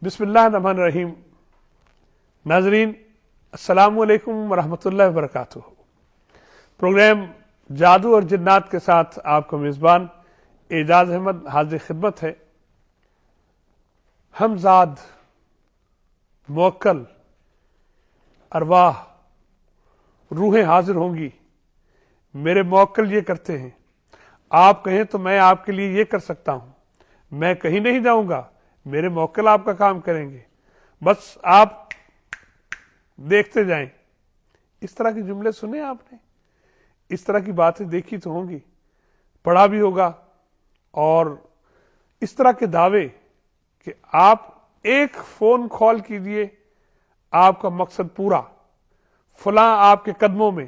بسم اللہ الرحمن الرحیم. ناظرین السلام علیکم ورحمۃ اللہ وبرکاتہ. پروگرام جادو اور جنات کے ساتھ آپ کا میزبان اعجاز احمد حاضر خدمت ہے. ہمزاد، موکل، ارواح، روحیں حاضر ہوں گی. میرے موکل یہ کرتے ہیں، آپ کہیں تو میں آپ کے لیے یہ کر سکتا ہوں. میں کہیں نہیں جاؤں گا، میرے موکل آپ کا کام کریں گے، بس آپ دیکھتے جائیں. اس طرح کے جملے سنے آپ نے؟ اس طرح کی باتیں دیکھی تو ہوں گی، پڑھا بھی ہوگا. اور اس طرح کے دعوے کہ آپ ایک فون کال کیجئے آپ کا مقصد پورا، فلاں آپ کے قدموں میں،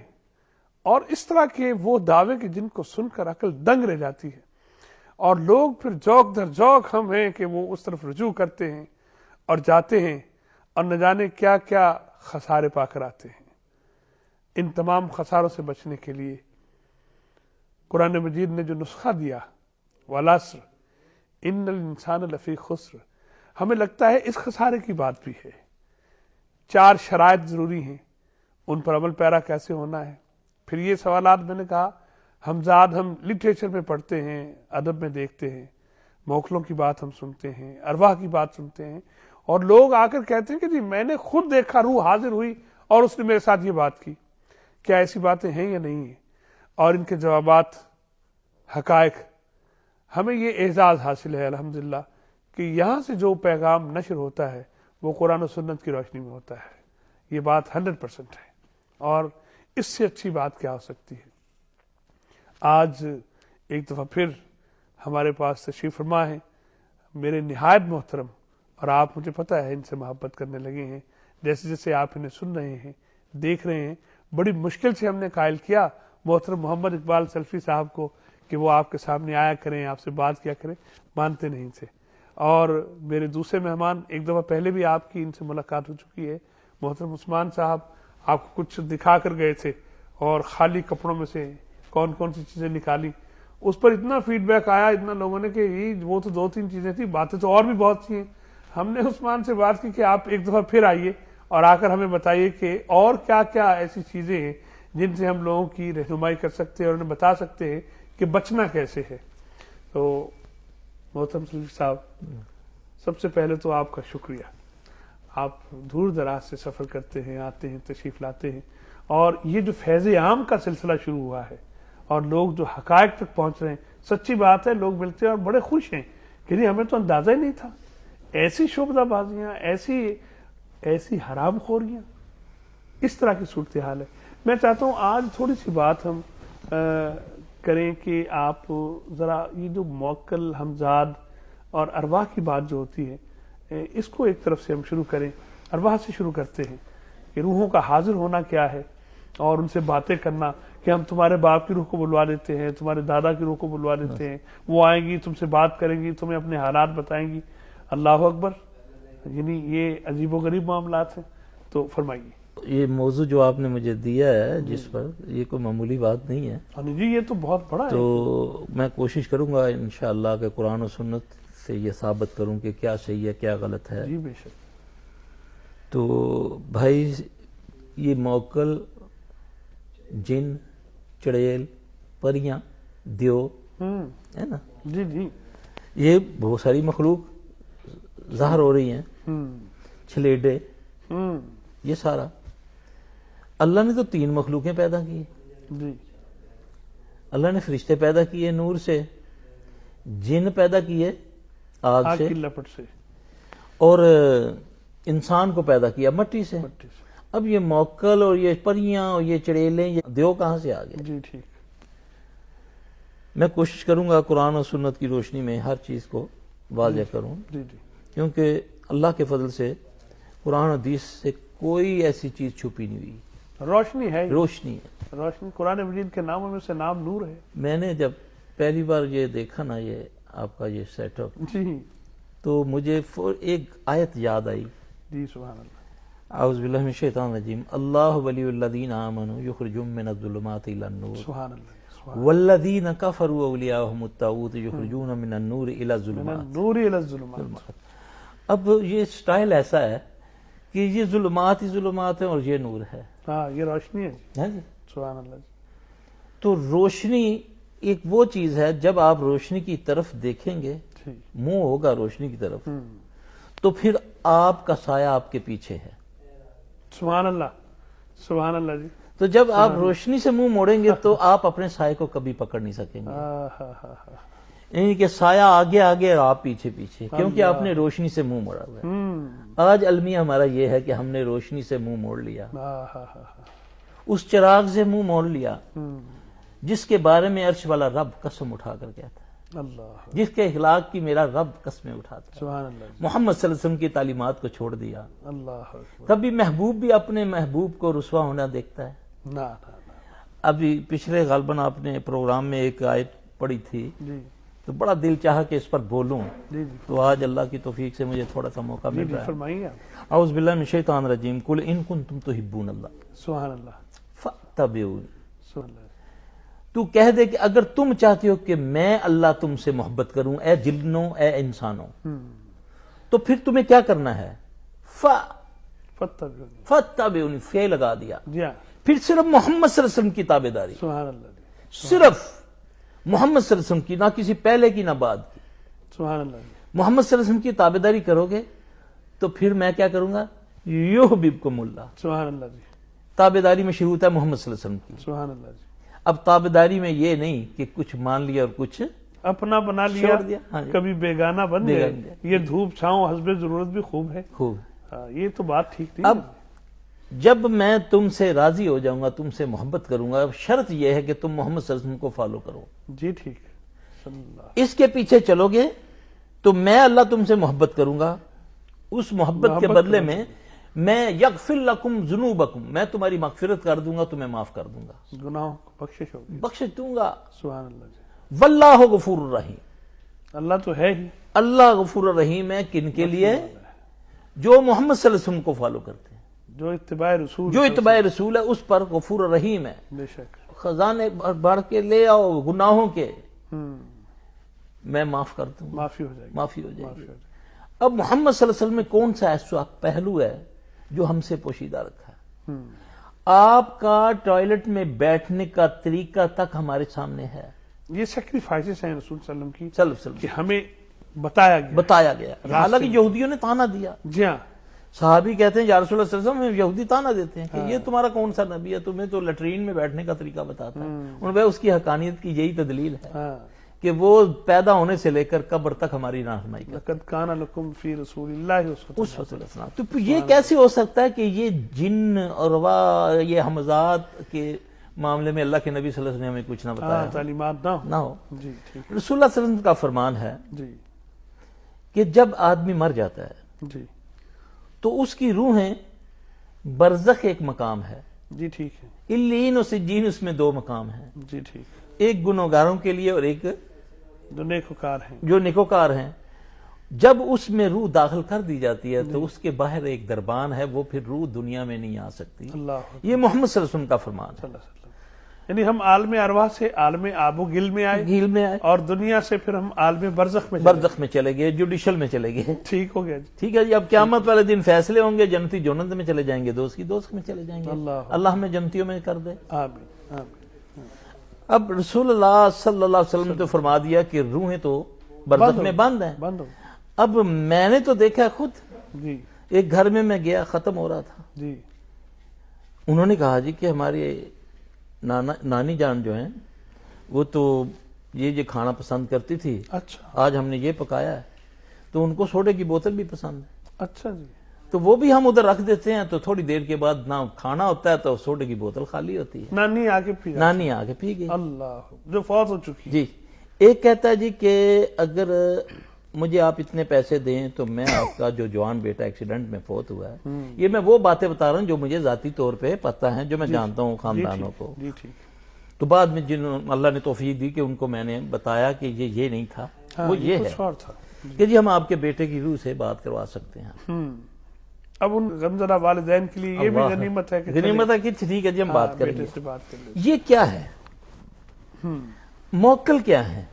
اور اس طرح کے وہ دعوے کہ جن کو سن کر عقل دنگ رہ جاتی ہے. اور لوگ پھر جوک در جوک ہم ہیں کہ وہ اس طرف رجوع کرتے ہیں اور جاتے ہیں اور نہ جانے کیا کیا خسارے پا کر آتے ہیں. ان تمام خساروں سے بچنے کے لیے قرآن مجید نے جو نسخہ دیا، والعصر ان الانسان لفی خسر، ہمیں لگتا ہے اس خسارے کی بات بھی ہے. 4 شرائط ضروری ہیں، ان پر عمل پیرا کیسے ہونا ہے. پھر یہ سوالات میں نے کہا ہمزاد ہم لٹریچر میں پڑھتے ہیں، ادب میں دیکھتے ہیں، موکلوں کی بات ہم سنتے ہیں، ارواح کی بات سنتے ہیں، اور لوگ آ کر کہتے ہیں کہ جی میں نے خود دیکھا، روح حاضر ہوئی اور اس نے میرے ساتھ یہ بات کی. کیا ایسی باتیں ہیں یا نہیں ہیں؟ اور ان کے جوابات، حقائق، ہمیں یہ اعزاز حاصل ہے الحمدللہ کہ یہاں سے جو پیغام نشر ہوتا ہے وہ قرآن و سنت کی روشنی میں ہوتا ہے. یہ بات 100% ہے، اور اس سے اچھی بات کیا ہو سکتی ہے. آج ایک دفعہ پھر ہمارے پاس تشریف فرما ہے میرے نہایت محترم، اور آپ مجھے پتہ ہے ان سے محبت کرنے لگے ہیں. جیسے جیسے آپ انہیں سن رہے ہیں، دیکھ رہے ہیں، بڑی مشکل سے ہم نے قائل کیا محترم محمد اقبال سلفی صاحب کو کہ وہ آپ کے سامنے آیا کریں، آپ سے بات کیا کریں. مانتے نہیں تھے. اور میرے دوسرے مہمان، ایک دفعہ پہلے بھی آپ کی ان سے ملاقات ہو چکی ہے، محترم عثمان صاحب، آپ کو کچھ دکھا کر گئے تھے اور خالی کپڑوں میں سے کون کون سی چیزیں نکالی. اس پر اتنا فیڈ بیک آیا، اتنا لوگوں نے کہ یہ وہ تو 2-3 چیزیں تھی، باتیں تو اور بھی بہت سی ہیں. ہم نے عثمان سے بات کی کہ آپ ایک دفعہ پھر آئیے اور آ کر ہمیں بتائیے کہ اور کیا کیا ایسی چیزیں ہیں جن سے ہم لوگوں کی رہنمائی کر سکتے ہیں اور انہیں بتا سکتے ہیں کہ بچنا کیسے ہے. تو محترم سلفی صاحب، سب سے پہلے تو آپ کا شکریہ. آپ دور دراز سے سفر کرتے ہیں، آتے ہیں، تشریف لاتے ہیں، اور یہ جو فیض عام کا سلسلہ شروع ہوا ہے اور لوگ جو حقائق تک پہنچ رہے ہیں، سچی بات ہے لوگ ملتے ہیں اور بڑے خوش ہیں کہ نہیں ہمیں تو اندازہ ہی نہیں تھا. ایسی شعبدہ بازیاں، ایسی حرام خوریاں، اس طرح کی صورتحال ہے. میں چاہتا ہوں آج تھوڑی سی بات ہم کریں کہ آپ ذرا یہ جو موکل، ہمزاد اور ارواح کی بات جو ہوتی ہے اس کو ایک طرف سے ہم شروع کریں. ارواح سے شروع کرتے ہیں کہ روحوں کا حاضر ہونا کیا ہے، اور ان سے باتیں کرنا کہ ہم تمہارے باپ کی روح کو بلوا دیتے ہیں، تمہارے دادا کی روح کو بلوا دیتے ہیں، وہ آئیں گی، تم سے بات کریں گی، تمہیں اپنے حالات بتائیں گی. اللہ اکبر، یعنی یہ عجیب و غریب معاملات ہیں. تو فرمائیے. یہ موضوع جو آپ نے مجھے دیا ہے جس پر، یہ کوئی معمولی بات نہیں ہے. جی یہ تو بہت بڑا ہے. تو میں کوشش کروں گا انشاءاللہ کہ قرآن و سنت سے یہ ثابت کروں کہ کیا صحیح ہے کیا غلط ہے. جی بے شک. تو بھائی یہ موکل، جن، چڑیل، پریاں، دیو ہے نا، جی جی، یہ بہت ساری مخلوق ظاہر ہو رہی ہیں. چھلیڈے، یہ سارا اللہ نے تو 3 مخلوقیں پیدا کی. جی، اللہ نے فرشتے پیدا کیے نور سے، جن پیدا کیے آگ سے، کی لپٹ سے، اور انسان کو پیدا کیا مٹی سے. اب یہ موکل اور یہ پریاں اور یہ چڑیلیں، یہ دیو کہاں سے آ گئے؟ جی ٹھیک. میں کوشش کروں گا قرآن و سنت کی روشنی میں ہر چیز کو واضح کروں. جی جی، کیونکہ اللہ کے فضل سے قرآن و حدیث سے کوئی ایسی چیز چھپی نہیں ہوئی. روشنی ہے، روشنی ہے. روشنی قرآن مجید کے ناموں میں سے نام نور ہے. میں نے جب پہلی بار یہ دیکھا نا، یہ آپ کا یہ سیٹ اپ، جی تو مجھے ایک آیت یاد آئی. جی سبحان اللہ. اعوذ باللہ من الشیطان الرجیم. اللہ ولی الذین آمنوا یخرجهم من الظلمات الی النور سبحان اللہ. والذین کفروا اولیاءهم الطاغوت یخرجون من النور الی الظلمات. نور الی الظلمات. اب یہ سٹائل ایسا ہے کہ یہ ظلمات ہی ظلمات ہیں اور یہ نور ہے. ہاں یہ روشنی ہے جی. ہے جی. سبحان اللہ جی. تو روشنی ایک وہ چیز ہے، جب آپ روشنی کی طرف دیکھیں گے، جی. منہ ہوگا روشنی کی طرف، تو پھر آپ کا سایہ آپ کے پیچھے ہے. سبحان اللہ. سبحان اللہ جی. تو جب آپ روشنی سے منہ موڑیں گے تو آپ اپنے سائے کو کبھی پکڑ نہیں سکیں گے. یعنی کہ سایہ آگے آگے اور آپ پیچھے پیچھے، کیونکہ آپ نے روشنی سے منہ موڑا ہوا ہے. آج المیہ ہمارا یہ ہے کہ ہم نے روشنی سے منہ موڑ لیا، اس چراغ سے منہ موڑ لیا جس کے بارے میں عرش والا رب قسم اٹھا کر کہتا ہے، اللہ. جس کے اخلاق کی میرا رب قسمیں اٹھاتا ہے. سبحان اللہ جی. محمد صلی اللہ علیہ وسلم کی تعلیمات کو چھوڑ دیا. اللہ. کبھی محبوب بھی اپنے محبوب کو رسوا ہونا دیکھتا ہے. نہ ابھی پچھلے غالباً آپ نے پروگرام میں ایک آیت پڑھی تھی جی تو بڑا دل چاہا کہ اس پر بولوں، جی جی تو آج اللہ کی توفیق سے مجھے تھوڑا سا موقع جی مل جی رہا ہے. فرمائیے آپ. اعوذ باللہ من الشیطان الرجیم، قل ان کنتم تحبون اللہ سبحان اللہ. فاتبعونی. سبحان اللہ. تو کہہ دے کہ اگر تم چاہتے ہو کہ میں اللہ تم سے محبت کروں، اے جنوں اے انسانوں، تو پھر تمہیں کیا کرنا ہے؟ فتح. فاتبعونی، فے لگا دیا. جی ہاں. پھر صرف محمد صلی اللہ علیہ وسلم کی تابع داری، سبحان اللہ جی. صرف محمد صلی اللہ علیہ وسلم کی، نہ کسی پہلے کی نہ بعد کی. سبحان اللہ جی. محمد صلی اللہ علیہ وسلم کی تابع داری کرو گے تو پھر میں کیا کروں گا؟ یحببکم اللہ. سبحان اللہ جی. تابع داری میں شروط ہے محمد صلی اللہ علیہ وسلم کی. سبحان اللہ جی. اب تابع داری میں یہ نہیں کہ کچھ مان لیا اور کچھ اپنا بنا لیا، چھوڑ دیا. ہاں جی. کبھی بیگانہ بن بیگانہ گئے. بن یہ دھوپ چھاؤں حسب ضرورت بھی خوب ہے. خوب. ہاں، یہ تو بات ٹھیک نہیں. اب جب میں تم سے راضی ہو جاؤں گا، تم سے محبت کروں گا، شرط یہ ہے کہ تم محمد صلی اللہ علیہ وسلم کو فالو کرو. جی ٹھیک ہے. صلی اللہ. اس کے پیچھے چلو گے تو میں اللہ تم سے محبت کروں گا. اس محبت کے بدلے میں میں یغفر لکم ذنوبکم، میں تمہاری مغفرت کر دوں گا، تمہیں معاف کر دوں گا، گناہوں کو بخشش ہوگی. بخشش دوں گا. سبحان اللہ جی. واللہ غفور الرحیم. اللہ تو ہے ہی. اللہ غفور الرحیم ہے کن کے لیے؟ جو محمد صلی اللہ علیہ وسلم کو فالو کرتے ہیں، جو اتباع رسول، جو اتباع رسول ہے، اس پر غفور الرحیم ہے. بے شک. خزانے بھر کے لے آؤ گناہوں کے، میں معاف کر دوں گا، معافی ہو جائے گی. معافی ہو جائے معافی گی. ہو جائے گی. اب محمد صلی اللہ علیہ وسلم میں کون سا ایسا پہلو ہے جو ہم سے پوشیدہ رکھا ہے؟ آپ کا ٹوائلٹ میں بیٹھنے کا طریقہ تک ہمارے سامنے ہے. یہ سیکریفائسز ہیں رسول صلی اللہ علیہ وسلم کی صلی اللہ علیہ وسلم کہ ہمیں بتایا گیا. بتایا گیا. حالانکہ یہودیوں نے تانا دیا. جی ہاں. صحابی کہتے ہیں یا رسول اللہ صلی اللہ علیہ وسلم، یہودی تانا دیتے ہیں کہ یہ تمہارا کون سا نبی ہے، تمہیں تو لٹرین میں بیٹھنے کا طریقہ بتاتا ہے. انہوں نے اس کی حقانیت کی یہی تدلیل ہے ہاں. کہ وہ پیدا ہونے سے لے کر قبر تک ہماری رہنمائی کرتا لقد کان لکم فی رسول اللہ اس وسلم. تو یہ کیسے ہو سکتا ہے کہ یہ جن اور یہ حمزات کے معاملے میں اللہ کے نبی صلی اللہ علیہ وسلم نے ہمیں کچھ نہ بتایا، تعلیمات نہ ہو؟ جی ٹھیک. رسول اللہ صلی اللہ علیہ وسلم کا فرمان ہے جی کہ جب آدمی مر جاتا ہے جی تو اس کی روحیں برزخ ایک مقام ہے، جی ٹھیک ہے. الین و سجین، اس میں دو مقام ہیں، جی ٹھیک. ایک گنہگاروں کے لیے اور ایک جو نیکوکار ہیں. جو نیکوکار ہیں. جب اس میں روح داخل کر دی جاتی ہے تو اس کے باہر ایک دربان ہے، وہ پھر روح دنیا میں نہیں آ سکتی. اللہ یہ محمد صلی اللہ علیہ وسلم کا فرمان ہے. صلی اللہ علیہ وسلم. یعنی ہم عالم ارواح سے عالم آب و گل میں آئے، گیل میں آئے اور دنیا سے پھر ہم عالم برزخ میں چلے. برزخ میں چلے گئے، جوڈیشل میں چلے گئے. ٹھیک ہو گیا جی. ٹھیک ہے جی. اب قیامت والے دن فیصلے ہوں گے، جنتی جنت میں چلے جائیں گے، دوست کی دوست میں چلے جائیں گے. اللہ ہمیں جنتیوں میں کر دے. آمین آمین. اب رسول اللہ صلی اللہ علیہ وسلم نے تو فرما دیا کہ روحیں تو برزخ میں بند ہیں. بند ہو. اب میں نے تو دیکھا خود، جی ایک گھر میں گیا، ختم ہو رہا تھا. جی انہوں نے کہا جی کہ ہمارے نانی جان جو ہیں وہ تو یہ کھانا پسند کرتی تھی، اچھا آج ہم نے یہ پکایا ہے، تو ان کو سوڈے کی بوتل بھی پسند ہے. اچھا جی. تو وہ بھی ہم ادھر رکھ دیتے ہیں، تو تھوڑی دیر کے بعد نہ کھانا ہوتا ہے تو سوڈے کی بوتل خالی ہوتی ہے. نانی آگے پی جاتی. نانی آ کے پی گئی. اللہ، جو فوت ہو چکی. جی. ایک کہتا ہے جی کہ اگر مجھے آپ اتنے پیسے دیں تو میں آپ کا جو جوان بیٹا ایکسیڈنٹ میں فوت ہوا ہے، یہ میں وہ باتیں بتا رہا ہوں جو مجھے ذاتی طور پہ پتہ ہیں، جو میں جانتا ہوں خاندانوں کو. جی ٹھیک. تو بعد میں جنہوں اللہ نے توفیق دی کہ ان کو میں نے بتایا کہ یہ نہیں تھا، وہ یہ ہے کچھ اور تھا کہ جی ہم آپ کے بیٹے کی روح سے بات کروا سکتے ہیں. اب ان غمزدہ والدین کے لیے یہ بھی غنیمت ہے کہ غنیمت ہے کہ ٹھیک ہے جی ہم بات کریں بیٹے گے. سے بات کر لیں. یہ کیا ہے؟ موکل کیا ہے؟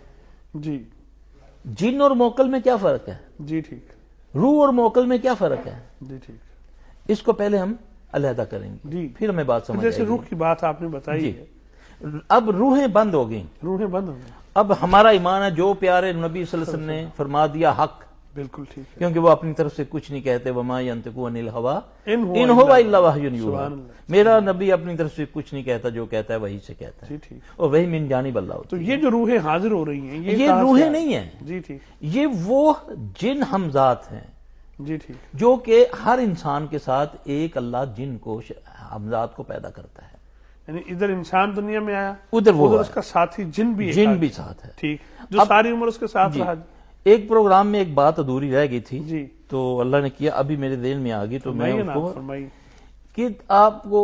جی جن اور موکل میں کیا فرق ہے؟ جی ٹھیک. روح اور موکل میں کیا فرق ہے؟ جی ٹھیک، اس کو پہلے ہم علیحدہ کریں گے، جی پھر ہمیں بات سمجھ جیسے آئے روح کی بات آپ نے بتائی جی۔ ہے، اب روحیں بند ہو گئیں، روحیں بند ہو گئی، اب ہمارا ایمان ہے جو پیارے نبی صلی اللہ علیہ وسلم نے فرما دیا حق، بالکل ٹھیک ہے، کیونکہ وہ اپنی طرف سے کچھ نہیں کہتے، وما ينطق عن الهوى ان ان هو هو الا وحی یوحی، سبحان اللہ، میرا نبی اپنی طرف سے کچھ نہیں کہتا، جو کہتا ہے وہی سے کہتا ہے، جی ٹھیک، اور وہی من جانب اللہ ہوتی تو یہ جو روحیں حاضر ہو رہی ہیں ہے۔ یہ کہاں سے روحیں آ- نہیں ہیں، جی ٹھیک، یہ وہ جن حمزات ہیں جی ٹھیک، جو کہ ہر انسان کے ساتھ ایک اللہ جن کو حمزات کو پیدا کرتا ہے، یعنی ادھر انسان دنیا میں آیا، ادھر وہ اس کا ساتھی جن بھی ایک جن آدمی، بھی ساتھ ہے۔ ٹھیک، جو ساری عمر اس کے ساتھ جی، رہا، ایک پروگرام میں ایک بات ادھوری رہ گئی تھی، جی تو اللہ نے کیا ابھی میرے ذہن میں آ گئی، تو میں فرمائیے اس نا، کو فرمائیے، کہ آپ کو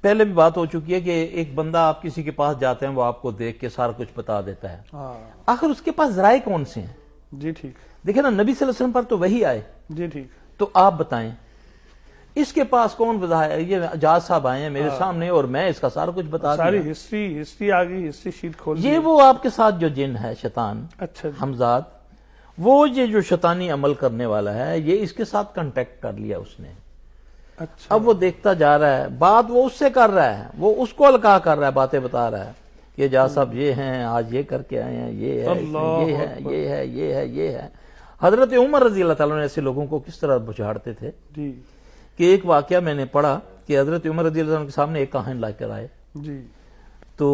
پہلے بھی بات ہو چکی ہے کہ ایک بندہ آپ کسی کے پاس جاتے ہیں، وہ آپ کو دیکھ کے سارا کچھ بتا دیتا ہے، ہاں آخر اس کے پاس ذرائع کون سے ہیں؟ جی ٹھیک، دیکھیں نا، نبی صلی اللہ علیہ وسلم پر تو وہی آئے، جی ٹھیک، تو آپ بتائیں اس کے پاس کون بتایا؟ یہ اجاز صاحب آئے ہیں میرے سامنے اور میں اس کا سارا کچھ بتا ساری دیا۔ ہسٹری آ گئی، ہسٹری شیٹ کھول یہ وہ آپ کے ساتھ جو جن ہے شیطان اچھا جی، حمزاد، وہ یہ جو شیطانی عمل کرنے والا ہے، یہ اس کے ساتھ کنٹیکٹ کر لیا اس نے، اچھا، اب وہ دیکھتا جا رہا ہے، بات وہ اس سے کر رہا ہے، وہ اس کو القاع کر رہا ہے، باتیں بتا رہا ہے کہ جا صاحب یہ ہیں، آج یہ کر کے آئے ہیں، یہ ہے، اس میں یہ ہے، یہ ہے، یہ ہے، یہ ہے۔ حضرت عمر رضی اللہ تعالیٰ نے ایسے لوگوں کو کس طرح بچھاڑتے تھے جی کہ ایک واقعہ میں نے پڑھا کہ حضرت عمر رضی اللہ عنہ کے سامنے ایک کاہن لا کر آئے، جی تو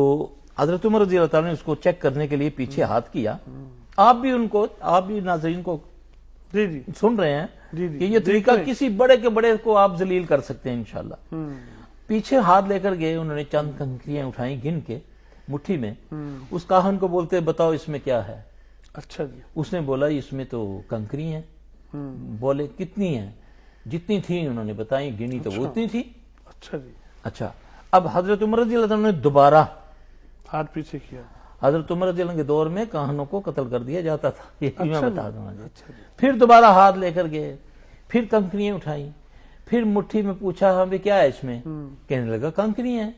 حضرت عمر رضی اللہ تعالیٰ نے اس کو چیک کرنے کے لیے پیچھے ہاتھ کیا۔ آپ بھی ناظرین کو جی جی سن رہے ہیں جی جی کہ یہ طریقہ کسی بڑے کے بڑے کو آپ ذلیل کر سکتے ہیں انشاءاللہ۔ پیچھے ہاتھ لے کر گئے، انہوں نے چند کنکریاں اٹھائیں گن کے مٹھی میں، اس کاہن کو بولتے بتاؤ اس میں کیا ہے؟ اچھا جی، اس نے بولا اس میں تو کنکری ہیں۔ بولے کتنی ہیں؟ جتنی تھیں انہوں نے بتائی، گنی تو وہ اتنی تھی۔ اچھا جی، اچھا، اب حضرت عمر رضی اللہ عنہ نے دوبارہ، ہاتھ پیچھے کیا، حضرت عمر رضی اللہ عنہ کے دور میں کاہنوں کو قتل کر دیا جاتا تھا، یہ بھی میں بتا دوں گا۔ اچھا جی، پھر دوبارہ ہاتھ لے کر گئے، پھر کنکریاں اٹھائیں، پھر مٹھی میں پوچھا ہمیں کیا ہے اس میں؟ کہنے لگا کنکری ہیں۔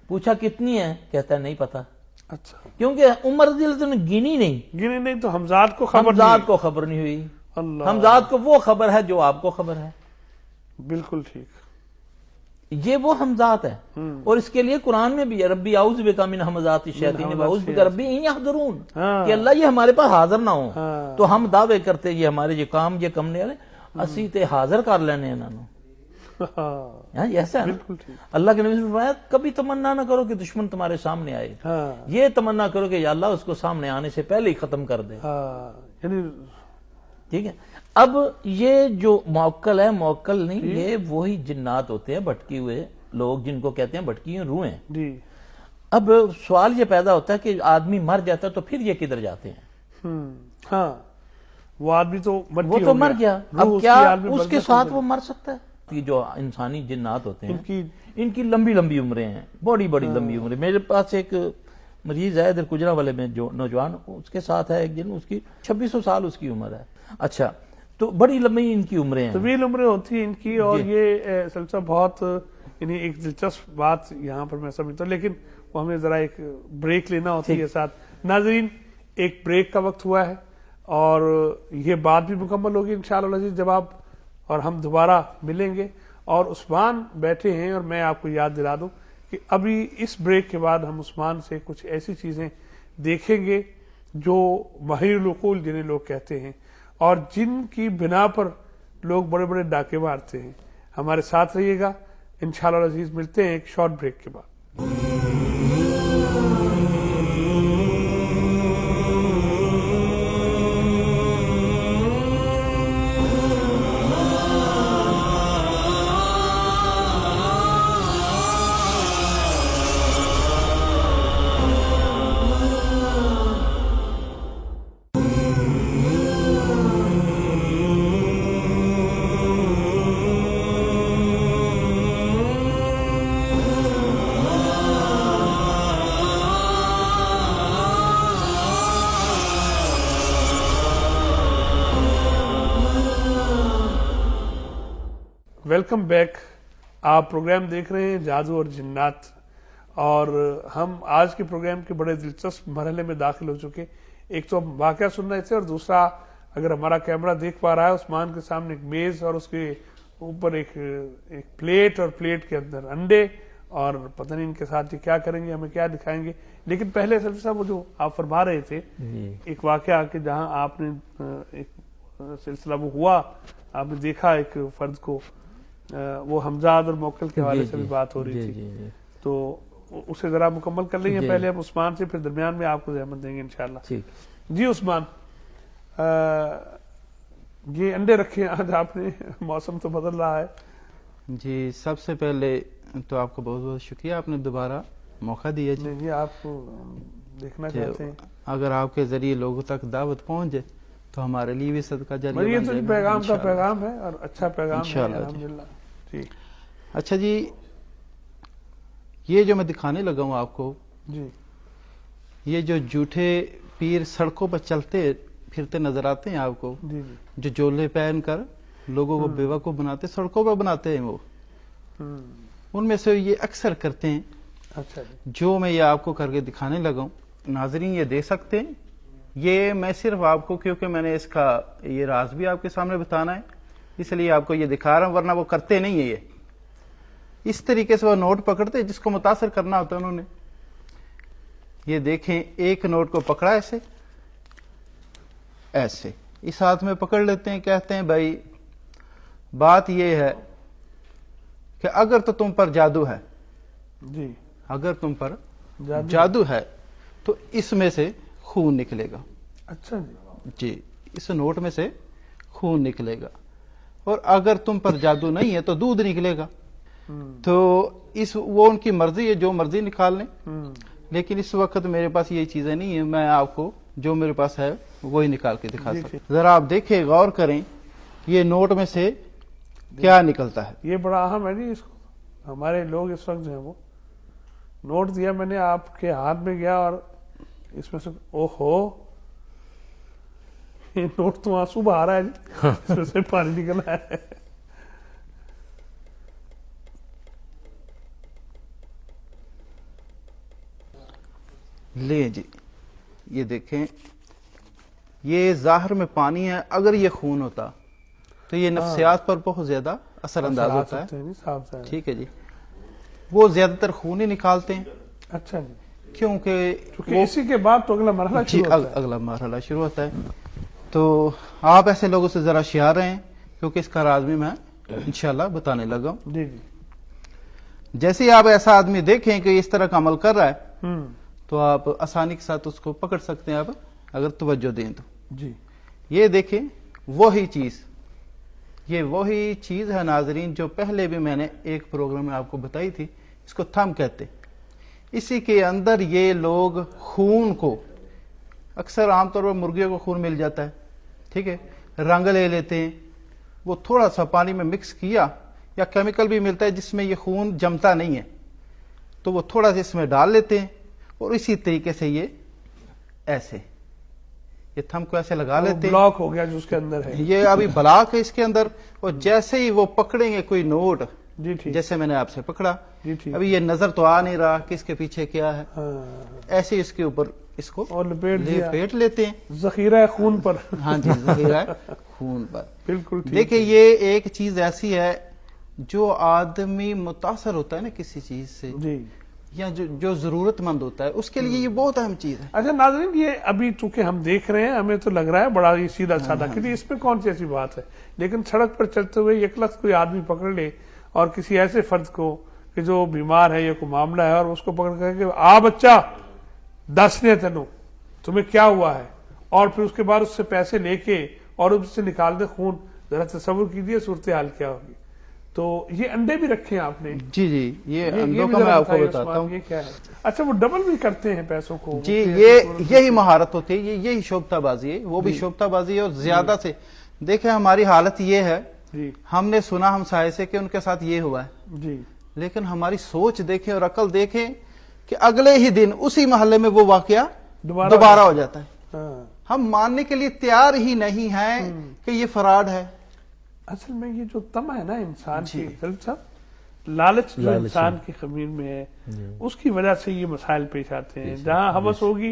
پوچھا کتنی ہیں؟ کہتا ہے نہیں پتا، اچھا، کیونکہ عمر رضی اللہ عنہ نے گنی نہیں، گنے نہیں تو حمزاد کو خبر حمزاد کو خبر نہیں ہوئی، اللہ، حمزاد کو وہ خبر ہے جو آپ کو خبر ہے، بالکل ٹھیک، یہ وہ حمزات ہے۔ اور اس کے لیے قرآن میں بھی ربی اعوذ بک من حمزات الشیاطین واعوذ بک ربی ان یحضرون، کہ اللہ یہ ہمارے پاس حاضر نہ ہو، تو ہم دعوے کرتے یہ ہمارے یہ کام یہ کم نے اسی تے حاضر کر لینے انہوں نے، یہ ایسا ہے نا؟ بالکل ٹھیک، اللہ کے نبی نے فرمایا کبھی تمنا نہ کرو کہ دشمن تمہارے سامنے آئے، ہاں یہ تمنا کرو کہ یا اللہ اس کو سامنے آنے سے پہلے ہی ختم کر دے، ہاں، یعنی ٹھیک ہے۔ اب یہ جو موکل ہے، موکل نہیں، یہ وہی جنات ہوتے ہیں، بھٹکی ہوئے لوگ جن کو کہتے ہیں بھٹکی ہوئی روحیں۔ جی، اب سوال یہ پیدا ہوتا ہے کہ آدمی مر جاتا ہے تو پھر یہ کدھر جاتے ہیں؟ ہاں، وہ آدمی تو وہ تو مر گیا، اب کیا اس کے ساتھ وہ مر سکتا ہے؟ یہ جو انسانی جنات ہوتے ہیں ان کی لمبی لمبی عمریں ہیں، بڑی بڑی لمبی عمریں۔ میرے پاس ایک مریض ہے ادھر کجرا والے میں، جو نوجوان، اس کے ساتھ ہے ایک جن، اس کی 2600 سال اس کی عمر ہے۔ اچھا، تو بڑی لمبی ان کی عمریں ہیں، طویل عمریں ہوتی ہیں ان کی، اور یہ سلسلہ بہت، یعنی ایک دلچسپ بات یہاں پر میں سمجھتا ہوں، لیکن وہ ہمیں ذرا ایک بریک لینا ہوتی ہے ساتھ۔ ناظرین، ایک بریک کا وقت ہوا ہے اور یہ بات بھی مکمل ہوگی انشاءاللہ العزیز جب آپ اور ہم دوبارہ ملیں گے۔ اور عثمان بیٹھے ہیں، اور میں آپ کو یاد دلا دوں کہ ابھی اس بریک کے بعد ہم عثمان سے کچھ ایسی چیزیں دیکھیں گے جو ماہر العقول جنہیں لوگ کہتے ہیں، اور جن کی بنا پر لوگ بڑے بڑے ڈاکے مارتے ہیں۔ ہمارے ساتھ رہیے گا، انشاءاللہ العزیز ملتے ہیں ایک شارٹ بریک کے بعد۔ ویلکم بیک، آپ پروگرام دیکھ رہے ہیں جادو اور جنات، اور ہم آج کے پروگرام کے بڑے دلچسپ مرحلے میں داخل ہو چکے۔ ایک تو ہم واقعہ سن رہے تھے، اور دوسرا اگر ہمارا کیمرہ دیکھ پا رہا ہے عثمان کے سامنے ایک میز اور اس کے اوپر ایک پلیٹ اور پلیٹ کے اندر انڈے اور پتہ نہیں ان کے ساتھ یہ کیا کریں گے, ہمیں کیا دکھائیں گے. لیکن پہلے سلفی صاحب وہ جو آپ فرما رہے تھے ایک واقعہ کہ جہاں آپ نے ایک سلسلہ وہ ہوا, آپ نے دیکھا ایک فرد کو, وہ حمزاد اور موکل کے حوالے سے بھی بات ہو رہی تھی, تو اسے ذرا مکمل کر لیں گے پہلے ہم عثمان سے, پھر درمیان میں آپ کو زحمت دیں گے انشاءاللہ. جی عثمان, یہ انڈے رکھے آج آپ نے, موسم تو بدل رہا ہے. جی سب سے پہلے تو آپ کو بہت بہت شکریہ, آپ نے دوبارہ موقع دیا. جی آپ کو دیکھنا چاہتے ہیں, اگر آپ کے ذریعے لوگوں تک دعوت پہنچ جائے تو ہمارے لیے بھی صدقہ جاریہ یہ تو پیغام کا پیغام ہے اور اچھا پیغام ہے الحمدللہ. جی اچھا جی, یہ جو میں دکھانے لگا ہوں آپ کو, جی یہ جو جھوٹے پیر سڑکوں پر چلتے پھرتے نظر آتے ہیں آپ کو, جی جو جولے پہن کر لوگوں کو بیوقوف بناتے, سڑکوں پر بناتے ہیں وہ, ان میں سے یہ اکثر کرتے ہیں. اچھا جی, جو میں یہ آپ کو کر کے دکھانے لگا ہوں, ناظرین یہ دیکھ سکتے ہیں. یہ میں صرف آپ کو, کیونکہ میں نے اس کا یہ راز بھی آپ کے سامنے بتانا ہے, اس لیے آپ کو یہ دکھا رہا ہوں, ورنہ وہ کرتے نہیں ہیں. یہ اس طریقے سے وہ نوٹ پکڑتے جس کو متاثر کرنا ہوتا ہے انہوں نے. یہ دیکھیں, ایک نوٹ کو پکڑا ایسے ایسے, اس ہاتھ میں پکڑ لیتے ہیں, کہتے ہیں بھائی بات یہ ہے کہ اگر تو تم پر جادو ہے, جی اگر تم پر جادو ہے تو اس میں سے خون نکلے گا. اچھا جی, اس نوٹ میں سے خون نکلے گا, اور اگر تم پر جادو نہیں ہے تو دودھ نکلے گا. تو وہ ان کی مرضی ہے, جو مرضی نکال لیں, لیکن اس وقت میرے پاس یہ چیزیں نہیں ہیں, میں آپ کو جو میرے پاس ہے وہی نکال کے دکھا سکتا ہوں. ذرا آپ دیکھیں, غور کریں, یہ نوٹ میں سے کیا نکلتا ہے. یہ بڑا اہم ہے جی, اس کو ہمارے لوگ اس وقت جو ہیں وہ نوٹ دیا میں نے آپ کے ہاتھ میں گیا اور اس میں سے اوہو, یہ نوٹ تو آنسو بہا رہا ہے جی, اس میں سے پانی نکل رہا ہے. لیں جی, یہ دیکھیں, یہ ظاہر میں پانی ہے, اگر یہ خون ہوتا تو یہ نفسیات پر بہت زیادہ اثر انداز ہوتا ہے. ٹھیک ہے جی, وہ زیادہ تر خون ہی نکالتے ہیں. اچھا جی, کیونکہ اسی کے بعد تو اگلا مرحلہ شروع ہوتا ہے. اگلا مرحلہ شروع ہوتا ہے. تو آپ ایسے لوگوں سے ذرا ہوشیار رہیں, کیونکہ اس کا راز بھی میں انشاءاللہ بتانے لگا ہوں. جی جی, جیسے ہی آپ ایسا آدمی دیکھیں کہ اس طرح کا عمل کر رہا ہے تو آپ آسانی کے ساتھ اس کو پکڑ سکتے ہیں, آپ اگر توجہ دیں تو. جی, یہ دیکھیں, وہی چیز, یہ وہی چیز ہے ناظرین جو پہلے بھی میں نے ایک پروگرام میں آپ کو بتائی تھی. اس کو تھم کہتے. اسی کے اندر یہ لوگ خون کو, اکثر عام طور پر مرغیوں کو خون مل جاتا ہے, ٹھیک ہے, رنگ لے لیتے ہیں, وہ تھوڑا سا پانی میں مکس کیا, یا کیمیکل بھی ملتا ہے جس میں یہ خون جمتا نہیں ہے, تو وہ تھوڑا سا اس میں ڈال لیتے ہیں, اور اسی طریقے سے یہ ایسے یہ تھم کو ایسے لگا لیتے ہیں. بلاک ہو گیا جو اس کے اندر ہے, یہ ابھی بلاک ہے اس کے اندر, اور جیسے ہی وہ پکڑیں گے کوئی نوٹ, جی ٹھیک, جیسے میں نے آپ سے پکڑا, جی ٹھیک, ابھی یہ نظر تو آ نہیں رہا کہ اس کے پیچھے کیا ہے, ایسے ہی اس کے اوپر اس کو اور لپیٹ لیتے ہیں, ذخیرہ خون پر. ہاں جی, ذخیرہ خون پر. بالکل ٹھیک. دیکھیں, یہ ایک چیز ایسی ہے جو آدمی متاثر ہوتا ہے نا کسی چیز سے, جی, یا جو ضرورت مند ہوتا ہے, اس کے لیے یہ بہت اہم چیز ہے. اچھا ناظرین, یہ ابھی چونکہ ہم دیکھ رہے ہیں, ہمیں تو لگ رہا ہے بڑا ہی سیدھا سادہ کہ اس میں کون سی ایسی بات ہے, لیکن سڑک پر چلتے ہوئے ایک لفظ کوئی آدمی پکڑ لے اور کسی ایسے فرد کو کہ جو بیمار ہے یا کوئی معاملہ ہے, اور اس کو پکڑ کر کہ آ بچہ دسنے تینوں تمہیں کیا ہوا ہے, اور پھر اس کے بعد اس سے پیسے لے کے اور اس سے نکال دے خون, ذرا تصور کیجیے صورتحال کیا ہوگی. تو یہ انڈے بھی رکھے ہیں آپ نے. جی جی, یہ انڈوں کا میں آپ کو بتاتا ہوں. یہ کیا ہے؟ اچھا, وہ ڈبل بھی کرتے ہیں پیسوں کو. جی, یہی مہارت ہوتی ہے, یہی شوبتہ بازی ہے, وہ بھی شوبتہ بازی ہے, اور زیادہ سے دیکھیں ہماری حالت یہ ہے, ہم نے سنا ہمسائے سے کہ ان کے ساتھ یہ ہوا ہے, جی, لیکن ہماری سوچ دیکھیں اور عقل دیکھیں کہ اگلے ہی دن اسی محلے میں وہ واقعہ دوبارہ ہو جاتا ہے. ہم ماننے کے لیے تیار ہی نہیں ہیں کہ یہ فراڈ ہے. اصل میں یہ جو طمع ہے نا انسان کی, لالچ جو انسان کی خمیر میں ہے, اس کی وجہ سے یہ مسائل پیش آتے ہیں. جہاں ہوس ہوگی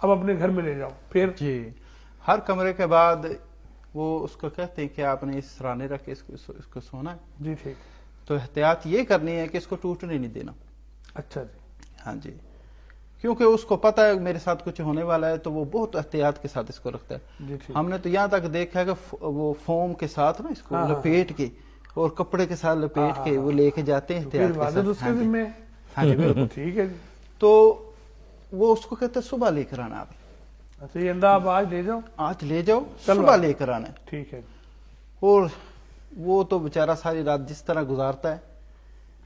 اب اپنے گھر میں لے جاؤ. پھر جی ہر کمرے کے بعد وہ اس کو کہتے ہیں کہ آپ نے اس سرانے رکھ کے اس کو سونا ہے. جی ٹھیک. تو احتیاط یہ کرنی ہے کہ اس کو ٹوٹنے نہیں دینا. اچھا جی. ہاں جی کیونکہ اس کو پتا ہے میرے ساتھ کچھ ہونے والا ہے تو وہ بہت احتیاط کے ساتھ اس کو رکھتا ہے. جی ٹھیک. ہم نے تو یہاں تک دیکھا ہے کہ وہ فوم کے ساتھ نا اس کو لپیٹ کے اور کپڑے کے ساتھ لپیٹ کے وہ لے کے جاتے ہیں احتیاط کے ساتھ. اس کے ذمہ. ہاں جی بالکل. ٹھیک ہے جی. تو وہ اس کو کہتے ہیں صبح لے کر آنا. آپ اچھا یہ اندھا آپ آج لے جاؤ. آج لے جاؤ صبح لے کر آنا. ٹھیک ہے. اور وہ تو بیچارہ ساری رات جس طرح گزارتا ہے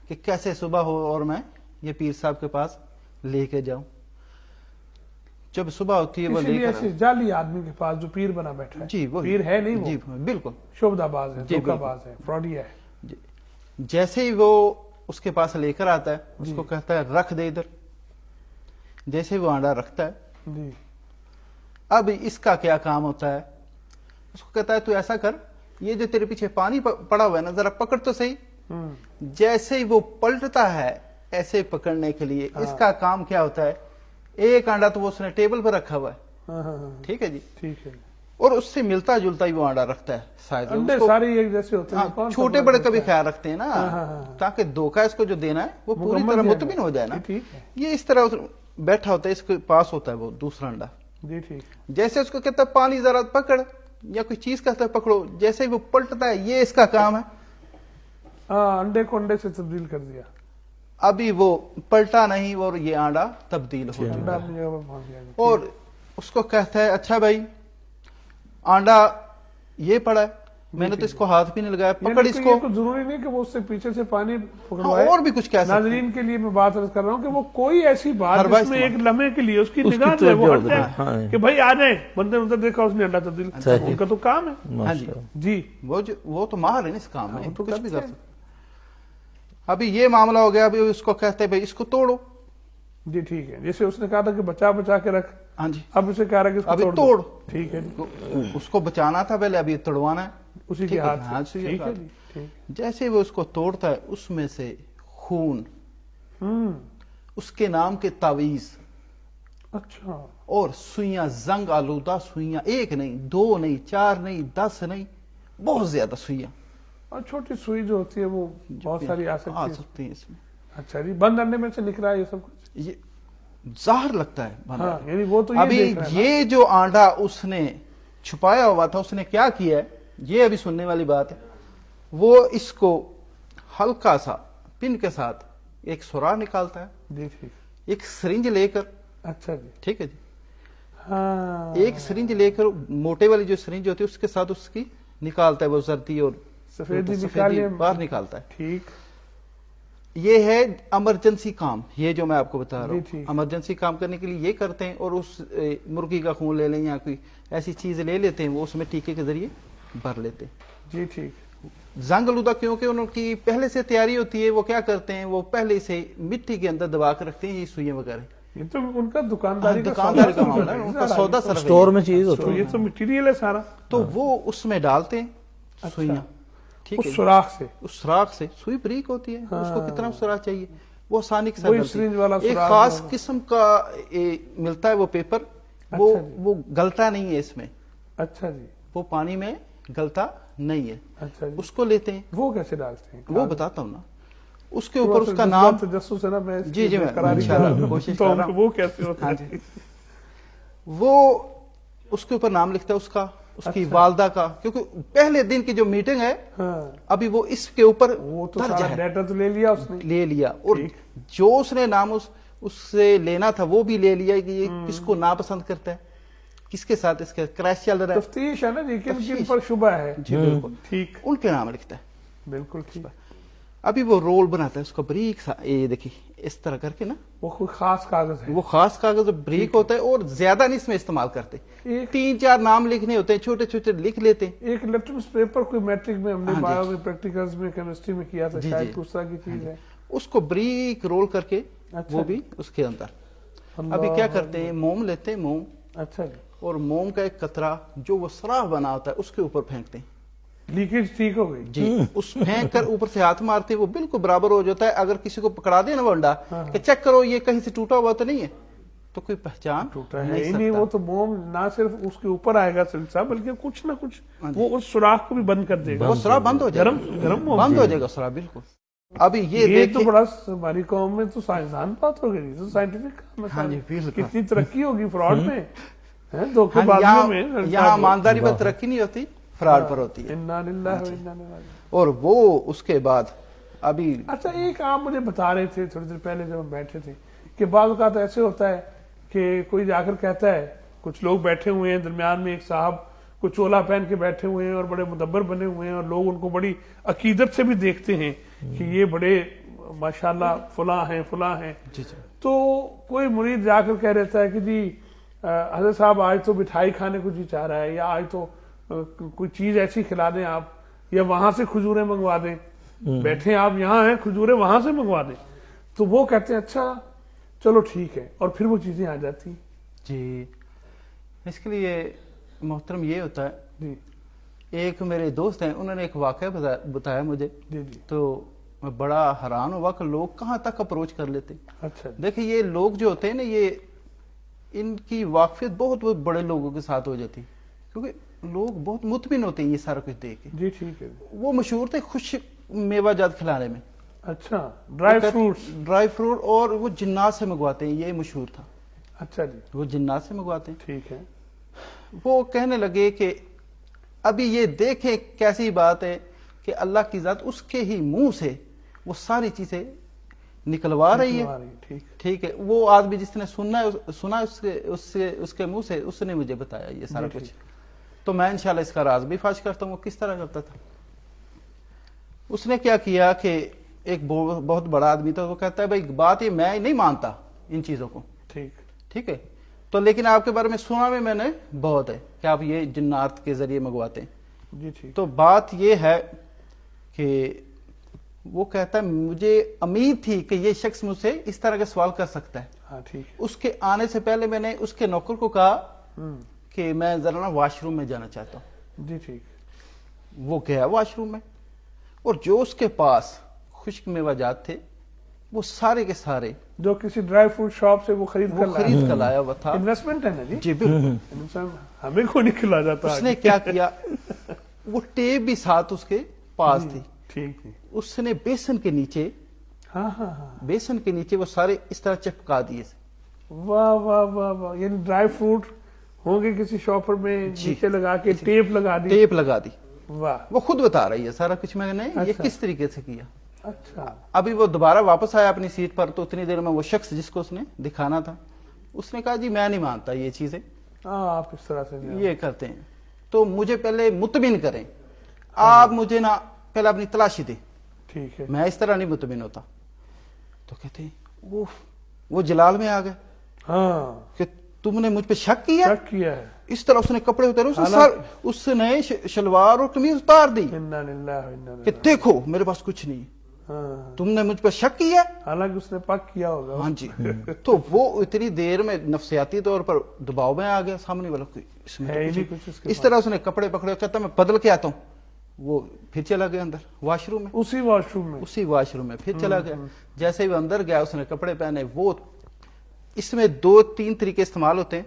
کہ کیسے صبح ہو اور میں یہ پیر صاحب کے پاس لے کے جاؤں. جب صبح ہوتی ہے وہ لے کر ایسے جعلی آدمی کے پاس جو پیر بنا بیٹھا ہے. جی وہ پیر ہے نہیں. جی بالکل شعبدہ باز ہے, دھوکہ باز ہے, فراڈیا ہے. جی جیسے ہی وہ اس کے پاس لے کر آتا ہے اس کو کہتا ہے رکھ دے ادھر. جیسے وہ آنڈا رکھتا ہے جی. اب اس کا کیا کام ہوتا ہے, اس کو کہتا ہے تو ایسا کر یہ جو تیرے پیچھے پانی پڑا ہوا ہے نا ذرا پکڑ تو صحیح. جیسے ہی وہ پلٹتا ہے ایسے پکڑنے کے لیے اس کا کام کیا ہوتا ہے, ایک آنڈا تو وہ اس نے ٹیبل پر رکھا ہوا ہے. ٹھیک ہے جی. ٹھیک ہے. اور اس سے ملتا جلتا ہی وہ آنڈا رکھتا ہے. انڈے سارے ایک جیسے ہوتے ہیں. چھوٹے بڑے کا بھی خیال رکھتے ہیں نا تاکہ دھوکہ اس کو جو دینا ہے وہ پوری طرح مطمئن ہو جائے نا. یہ اس طرح بیٹھا ہوتا ہے, اس کے پاس ہوتا ہے وہ دوسرا انڈا. جی ٹھیک. جیسے اس کو کہتا ہے پانی ذرا پکڑ یا کوئی چیز کہتا ہے پکڑو, جیسے وہ پلٹتا ہے یہ اس کا کام ہے. انڈے کو انڈے سے تبدیل کر دیا. ابھی وہ پلٹا نہیں اور یہ آنڈا تبدیل ہو چکا ہے. اور اس کو کہتا ہے اچھا بھائی آنڈا یہ پڑا ہے, میں نے تو اس کو ہاتھ بھی نہیں لگایا, پکڑ اس کو. ضروری نہیں کہ وہ اس سے پیچھے سے پانی پکڑوائے. اور بھی کچھ کہہ سکتے ہیں. ناظرین کے لیے میں بات عرض کر رہا ہوں کہ وہ کوئی ایسی بات جس میں ایک لمحے کے لیے اس کی نگاہ سے وہ ہٹ جائے کہ بھائی آ جائیں, بندے نے دیکھا اس نے انڈا تبدیل, ان کا تو کام ہے. ہاں جی جی وہ تو ماہر ہے نا اس کام میں, کچھ بھی کر سکتے. ابھی یہ معاملہ ہو گیا, ابھی اس کو کہتے ہیں بھائی اس کو توڑو. جی ٹھیک ہے. جیسے اس نے کہا تھا کہ بچا کے رکھ. ہاں جی. اب اسے کہہ رہا ہے کہ ابھی توڑ. ٹھیک ہے. اس کو بچانا تھا پہلے, ابھی توڑوانا ہے اسی کے ہاتھ سے. ٹھیک ہے جی. جیسے وہ اس کو توڑتا ہے اس میں سے خون, اس کے نام کے تعویذ, اچھا, اور سوئیاں زنگ آلودہ سوئیاں, ایک نہیں, دو نہیں, چار نہیں, 10 نہیں, بہت زیادہ سوئیاں. اور چھوٹی سوئی جو ہوتی ہے وہ بہت ساری آ سکتی ہیں اس میں. اچھا جی. بند انڈے میں سے نکلا ہے یہ سب کچھ. یہ ظاہر لگتا ہے یعنی وہ تو ابھی یہ جو آنڈا اس نے چھپایا ہوا تھا اس نے کیا کیا ہے, یہ ابھی سننے والی بات ہے. وہ اس کو ہلکا سا پن کے ساتھ ایک سوراخ نکالتا ہے. جی ٹھیک. ایک سرنج لے کر. اچھا جی. ٹھیک ہے جی. ہاں, ایک سرنج لے کر, موٹے والی جو سرنج ہوتی ہے اس کے ساتھ اس کی نکالتا ہے, وہ زردی اور سفیدی باہر نکالتا ہے. ٹھیک. یہ ہے ایمرجنسی کام, یہ جو میں آپ کو بتا رہا ہوں. ایمرجنسی کام کرنے کے لیے یہ کرتے ہیں, اور اس مرغی کا خون لے لیں یا کوئی ایسی چیز لے لیتے ہیں, وہ اس میں ٹیکے کے ذریعے بھر لیتے ہیں. جی ٹھیک. زنگ آلودہ کیونکہ ان کی پہلے سے تیاری ہوتی ہے, وہ کیا کرتے ہیں, وہ پہلے سے مٹی کے اندر دبا کے رکھتے ہیں یہ سوئیاں وغیرہ. یہ تو ان کا دکانداری کا معاملہ ہے, ان کا سودا سر اسٹور میں چیز ہوتی ہے. یہ تو مٹیریل ہے سارا. تو وہ اس میں ڈالتے ہیں سوئیاں. ٹھیک ہے. اس سوراخ سے, اس سوراخ سے سوئی بریک ہوتی ہے, اس کو کتنا سوراخ چاہیے وہ آسانی کے ساتھ. ایک خاص قسم کا ملتا ہے وہ پیپر, وہ گلتا نہیں ہے اس میں. اچھا جی. وہ پانی میں گلتا نہیں ہے. اچھا جی. اس کو لیتے ہیں. وہ کیسے ڈالتے ہیں وہ بتاتا ہوں نا. اس کے اوپر اس کا نام تجسس ہے نا, میں جی جی میں کوشش کر رہا ہوں. وہ کیسے ہوتا ہے؟ وہ اس کے اوپر نام لکھتا ہے اس کا, اس کی والدہ کا, کیونکہ پہلے دن کی جو میٹنگ ہے ابھی وہ اس کے اوپر وہ تو سارا ڈیٹا تو لے لیا اس نے. لے لیا, اور جو اس نے نام اس سے لینا تھا وہ بھی لے لیا کہ یہ کس کو ناپسند کرتا ہے, کس کے ساتھ اس کا کریش چل رہا ہے. تفتیش ہے نا جی, کن پر شبہ ہے. جی بالکل ٹھیک. ان کے نام لکھتا ہے. بالکل ٹھیک. ابھی وہ رول بناتا ہے اس کو بریک سا, یہ دیکھیے اس طرح کر کے نا, وہ کوئی خاص کاغذ ہے, وہ خاص کاغذ بریک ہوتا ہے, اور زیادہ نہیں اس میں استعمال کرتے. 3-4 نام لکھنے ہوتے ہیں, چھوٹے چھوٹے لکھ لیتے ہیں. ایک لیٹرس پیپر کوئی میٹرک میں ہم نے بایو میں پریکٹیکلز میں کیمسٹری میں کیا تھا, شاید اس طرح کی چیز ہے. اس کو بریک رول کر کے وہ بھی اس کے اندر. ابھی کیا کرتے ہیں, موم لیتے ہیں, موم. اچھا جی. اور موم کا ایک قطرہ جو وہ سراخ بنا ہوتا ہے اس کے اوپر پھینکتے ہیں. لیکیج ٹھیک ہو گئی جی. اس پھینک کر اوپر سے ہاتھ مارتے وہ بالکل برابر ہو جاتا ہے. اگر کسی کو پکڑا دے نا وہ انڈا کہ چیک کرو یہ کہیں سے ٹوٹا ہوا تو نہیں ہے, تو کوئی پہچان ٹوٹا ہے نہیں ہی نہیں. سکتا. وہ تو موم نہ صرف اس کے اوپر آئے گا سلسلہ بلکہ کچھ نہ کچھ وہ اس سوراخ کو بھی بند کر دے گا. وہ سراغ بند ہو جائے گا, گرم موم. بند ہو جائے گا سراغ, بالکل. ابھی یہ یہ تو دیکھیں, بڑا ہماری قوم میں تو سائنسدان بات ہو گئی, تو سائنٹیفک کام ہے. ہاں جی, بالکل. کتنی ترقی ہوگی فراڈ میں, دھوکے ہاں, بازیوں میں. یہاں ایمانداری پر ترقی نہیں ہوتی, فراڈ پر ہوتی ہے. انا للہ و انا الیہ راجعون. اور وہ اس کے بعد ابھی اچھا ایک آپ مجھے بتا رہے تھے تھوڑی دیر پہلے جب ہم بیٹھے تھے کہ بعض اوقات ایسے ہوتا ہے کہ کوئی جا کر کہتا ہے, کچھ لوگ بیٹھے ہوئے ہیں درمیان میں, ایک صاحب کو چولا پہن کے بیٹھے ہوئے ہیں اور بڑے مدبر بنے ہوئے ہیں اور لوگ ان کو بڑی عقیدت سے بھی دیکھتے ہیں کہ یہ بڑے ماشاءاللہ فلاں ہیں فلاں ہیں. تو کوئی مرید جا کر کہہ رہتا ہے کہ جی حضرت صاحب آج تو مٹھائی کھانے کو جی چاہ رہا ہے, یا آج تو کوئی چیز ایسی کھلا دیں آپ, یا وہاں سے کھجوریں منگوا دیں, بیٹھے آپ یہاں ہیں کھجوریں وہاں سے منگوا دیں. تو وہ کہتے ہیں اچھا چلو ٹھیک ہے, اور پھر وہ چیزیں آ جاتی ہیں. جی, اس کے لیے محترم یہ ہوتا ہے, جی ایک میرے دوست ہیں, انہوں نے ایک واقعہ بتایا مجھے, جی جی. تو میں بڑا حیران ہوا کہ لوگ کہاں تک اپروچ کر لیتے. اچھا دیکھیں یہ لوگ جو ہوتے ہیں نا, یہ ان کی واقفیت بہت بہت بڑے لوگوں کے ساتھ ہو جاتی, کیونکہ لوگ بہت مطمئن ہوتے ہیں یہ سارا کچھ دیکھ کے. جی ٹھیک ہے. وہ مشہور تھے خوش میوہ جات کھلانے میں. اچھا ڈرائی فروٹس. ڈرائی فروٹ, اور وہ جنات سے منگواتے ہیں, یہ مشہور تھا. اچھا جی وہ جنات سے منگواتے ہیں. ٹھیک ہے. وہ کہنے لگے کہ ابھی یہ دیکھیں کیسی بات ہے کہ اللہ کی ذات اس کے ہی منہ سے وہ ساری چیزیں نکلوا رہی ہے. ٹھیک ہے, وہ آدمی جس نے سنا اس کے منہ سے, اس نے مجھے بتایا یہ سارا کچھ. تو میں انشاءاللہ اس کا راز بھی فاش کرتا ہوں وہ کس طرح کرتا تھا. اس نے کیا کیا کہ ایک بہت بڑا آدمی تھا, وہ کہتا ہے بھائی بات یہ میں نہیں مانتا ان چیزوں کو, ٹھیک ہے, تو لیکن آپ کے بارے میں سنا میں نے بہت ہے کہ آپ یہ جنات کے ذریعے منگواتے ہیں. جی ٹھیک. تو بات یہ ہے کہ وہ کہتا ہے مجھے امید تھی کہ یہ شخص مجھ سے اس طرح کا سوال کر سکتا ہے. ہاں ٹھیک. اس کے آنے سے پہلے میں نے اس کے نوکر کو کہا کہ میں ذرا نا واش روم میں جانا چاہتا ہوں. جی ٹھیک. وہ گیا واش روم میں, اور جو اس کے پاس خشک میوہ جات تھے وہ سارے کے سارے جو کسی ڈرائی فروٹ شاپ سے وہ خرید کر لایا ہوا تھا. انویسٹمنٹ ہے نا جی. جی بالکل. ہمیں کو نہیں کھلا جاتا. اس نے کیا کیا, وہ ٹیپ بھی ساتھ اس کے پاس تھی. ٹھیک ہے. اس نے بیسن کے نیچے, بیسن کے نیچے وہ سارے اس طرح چپکا دیے. واہ واہ واہ واہ. یعنی ڈرائی فروٹ ہوں گے کسی شاپر میں نیچے لگا کے ٹیپ لگا دی. ٹیپ لگا دی. واہ. وہ خود بتا رہی ہے سارا کچھ میں نے یہ کس طریقے سے کیا. اچھا. ابھی وہ دوبارہ واپس آیا اپنی سیٹ پر, تو اتنی دیر میں وہ شخص جس کو اس نے دکھانا تھا, اس نے کہا جی میں نہیں مانتا یہ چیزیں آپ اس طرح سے یہ کرتے ہیں, تو مجھے پہلے مطمئن کریں, آپ مجھے نا پہلے اپنی تلاشی دیں. ٹھیک ہے. میں اس طرح نہیں مطمئن ہوتا. تو کہتے ہیں وہ جلال میں آ گئے. ہاں کہ تم نے مجھ پہ شک کیا ہے. اس طرح اس نے کپڑے اتارے, اس نے شلوار اور قمیض اتار دی کہ دیکھو میرے پاس کچھ نہیں, تم نے مجھ پہ شک کیا. حالانکہ اس نے پک کیا ہوگا. ہاں جی. تو وہ اتنی دیر میں نفسیاتی طور پر دباؤ میں آ گیا, سامنے والا اس طرح اس نے کپڑے پکڑے, کہتا میں بدل کے آتا ہوں. وہ پھر چلا گیا اندر واش روم میں, اسی واش روم میں پھر چلا گیا. جیسے ہی اندر گیا اس نے کپڑے پہنے. وہ اس میں 2-3 طریقے استعمال ہوتے ہیں.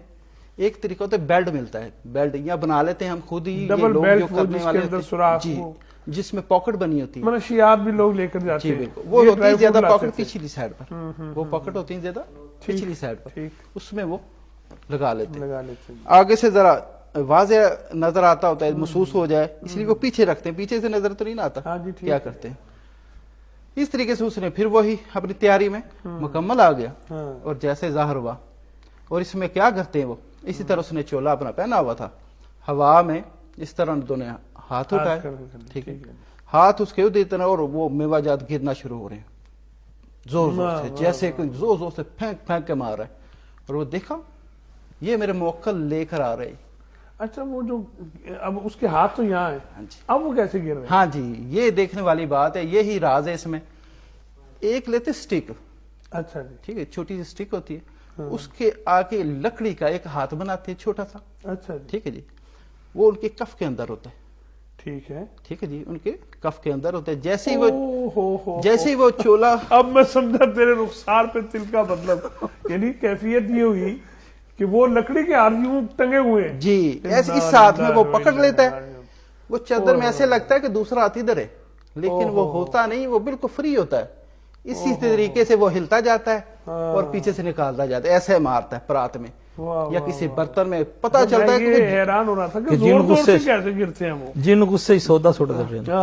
ایک طریقہ ہوتا ہے بیلٹ ملتا ہے, بیلٹ یا بنا لیتے ہیں ہم خود ہی, ڈبل بیلٹ جس میں پاکٹ بنی ہوتی ہے. منشیات بھی لوگ لے کر جاتے ہیں. وہ ہوتی ہے زیادہ پاکٹ پچھلی سائڈ پر, وہ پاکٹ ہوتی ہیں زیادہ پچھلی سائڈ پر, اس میں وہ لگا لیتے ہیں. آگے سے ذرا واضح نظر آتا ہوتا ہے, محسوس ہو جائے, اس لیے وہ پیچھے رکھتے ہیں. پیچھے سے نظر تو نہیں آتا. کیا کرتے ہیں اس طریقے سے. اس نے پھر وہی اپنی تیاری میں مکمل آ گیا, اور جیسے ظاہر ہوا. اور اس میں کیا کرتے ہیں وہ, اسی طرح اس نے چولا اپنا پہنا ہوا تھا, ہوا میں اس طرح دونوں ہاتھ اٹھائے. ٹھیک ہے, ہاتھ اس کے ادھر, اور وہ میوہ جات گرنا شروع ہو رہے ہیں زور زور سے, جیسے کوئی زور زور سے پھینک کے مار رہا ہے. اور وہ دیکھا یہ میرے موکل لے کر آ رہے. اچھا, وہ جو اب اس کے ہاتھ تو یہاں ہے, اب وہ کیسے گر رہے ہیں؟ ہاں جی, یہ دیکھنے والی بات ہے, یہی راز ہے اس میں. ایک لیتے سٹک. اچھا جی. ٹھیک ہے, چھوٹی سی سٹک ہوتی ہے, اس کے آگے لکڑی کا ایک ہاتھ بناتے ہیں چھوٹا سا. اچھا. ٹھیک ہے جی, وہ ان کے کف کے اندر ہوتا ہے. ٹھیک ہے. ٹھیک ہے جی, ان کے کف کے اندر ہوتے ہیں. جیسے ہی وہ چولا, اب میں سمجھا تیرے رخسار پہ تل کا مطلب, یعنی کیفیت یہ ہوئی کہ وہ لکڑی کے ہار یوں ٹنگے ہوئے ہیں جی, ایسے اس ہاتھ میں وہ پکڑ لیتا ہے, وہ چادر میں ایسے لگتا ہے کہ دوسرا ہاتھ ادھر ہے, لیکن وہ ہوتا نہیں, وہ بالکل فری ہوتا ہے. اسی طریقے سے وہ ہلتا جاتا ہے اور پیچھے سے نکالتا جاتا ہے, ایسے مارتا ہے پرات میں یا کسی برتن میں. پتہ چلتا ہے کہ حیران ہو رہا تھا کہ زور زور سے کیسے گرتے ہیں وہ, جن غصے ہی سودا چھوڑ دیتے ہیں.